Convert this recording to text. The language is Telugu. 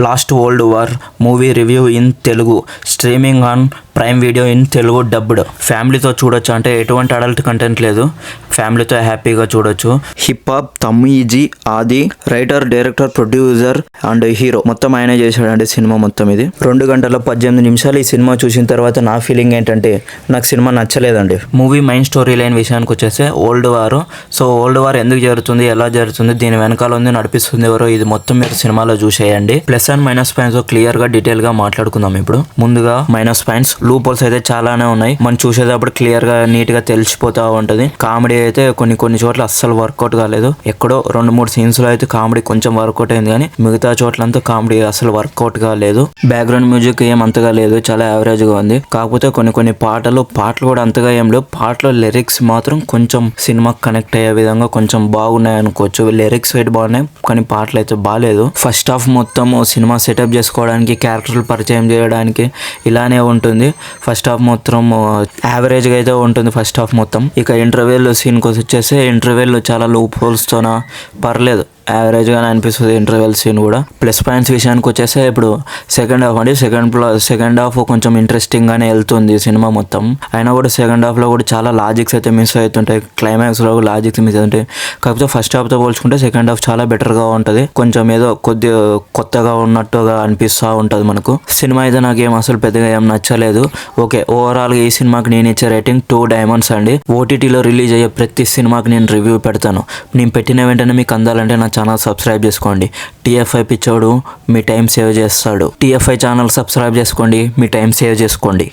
Last world war movie review in Telugu streaming on prime video in Telugu dubbed. ఫ్యామిలీతో చూడొచ్చు, అంటే ఎటువంటి అడల్ట్ కంటెంట్ లేదు, ఫ్యామిలీతో హ్యాపీగా చూడొచ్చు. హిప్ హాప్ తమ్మీజీ ఆది writer, director, producer and hero మొత్తం ఆయనే చేశాడండి సినిమా మొత్తం. ఇది 2 గంటల 18 నిమిషాలు. ఈ సినిమా చూసిన తర్వాత నా ఫీలింగ్ ఏంటంటే నాకు సినిమా నచ్చలేదండి. మూవీ మెయిన్ స్టోరీ లైన్ విషయానికి వచ్చేస్తే old war. So old war ఎందుకు జరుగుతుంది, ఎలా జరుగుతుంది, దీని వెనకాల ఉంది, నడిపిస్తుంది ఎవరో, ఇది మొత్తం మీరు సినిమాలో చూసేయండి. Plus and minus points clear గా డీటెయిల్ గా మాట్లాడుకుందాం. ఇప్పుడు ముందుగా మైనస్ పాయింట్స్, లూప్ హోల్స్ అయితే చాలానే ఉన్నాయి. మనం చూసేటప్పుడు క్లియర్ గా నీట్ గా తెలిసిపోతా ఉంటది. కామెడీ అయితే కొన్ని చోట్ల అస్సలు వర్కౌట్ కాలేదు. ఎక్కడో 2-3 సీన్స్ లో అయితే కామెడీ కొంచెం వర్కౌట్ అయింది, కానీ మిగతా చోట్లంతా కామెడీ అసలు వర్కౌట్ గా లేదు. బ్యాక్గ్రౌండ్ మ్యూజిక్ ఏం అంతగా లేదు, చాలా యావరేజ్ గా ఉంది. కాకపోతే కొన్ని పాటలు కూడా అంతగా ఏం లేవు. పాటలో లిరిక్స్ మాత్రం కొంచెం సినిమాకి కనెక్ట్ అయ్యే విధంగా కొంచెం బాగున్నాయి అనుకోవచ్చు. లిరిక్స్ అయితే బాగున్నాయి, కానీ పాటలు అయితే బాగాలేదు. ఫస్ట్ హాఫ్ మొత్తం సినిమా సెటప్ చేసుకోవడానికి, క్యారెక్టర్లు పరిచయం చేయడానికి ఇలానే ఉంటుంది. ఫస్ట్ హాఫ్ మొత్తం యావరేజ్ గా అయితే ఉంటుంది ఫస్ట్ హాఫ్ మొత్తం. ఇక ఇంటర్వెల్ సీన్ కోసం వచ్చేసి ఇంటర్వెల్ చాలా లూప్ హోల్స్ తోన పర్లేదు, యావరేజ్ గానే అనిపిస్తుంది ఇంటర్వెల్ సీన్ కూడా. ప్లస్ పాయింట్స్ విషయానికి వచ్చేస్తే ఇప్పుడు సెకండ్ హాఫ్ అండి. సెకండ్ హాఫ్ కొంచెం ఇంట్రెస్టింగ్ గానే వెళ్తుంది సినిమా మొత్తం. అయినా కూడా సెకండ్ హాఫ్ లో కూడా చాలా లాజిక్స్ అయితే మిస్ అవుతుంటాయి, క్లైమాక్స్ లో లాజిక్స్ మిస్ అవుతుంటాయి. కాకపోతే ఫస్ట్ హాఫ్ తో పోల్చుకుంటే సెకండ్ హాఫ్ చాలా బెటర్ గా ఉంటది. కొంచెం ఏదో కొద్దిగా కొత్తగా ఉన్నట్టుగా అనిపిస్తూ ఉంటది మనకు. సినిమా అయితే నాకేం అసలు పెద్దగా ఏం నచ్చలేదు. ఓకే, ఓవరాల్ గా ఈ సినిమాకి నేను ఇచ్చే రేటింగ్ 2 డైమండ్స్ అండి. ఓటీటీలో రిలీజ్ అయ్యే ప్రతి సినిమాకి నేను రివ్యూ పెడతాను. నేను పెట్టిన వెంటనే మీకు అందాలంటే నా ఛానల్ సబ్స్క్రైబ్ చేసుకోండి. టీఎఫ్ఐ పిచ్చోడు మీ టైం సేవ్ చేస్తాడు. టీఎఫ్ఐ ఛానల్ సబ్స్క్రైబ్ చేసుకోండి, మీ టైం సేవ్ చేసుకోండి.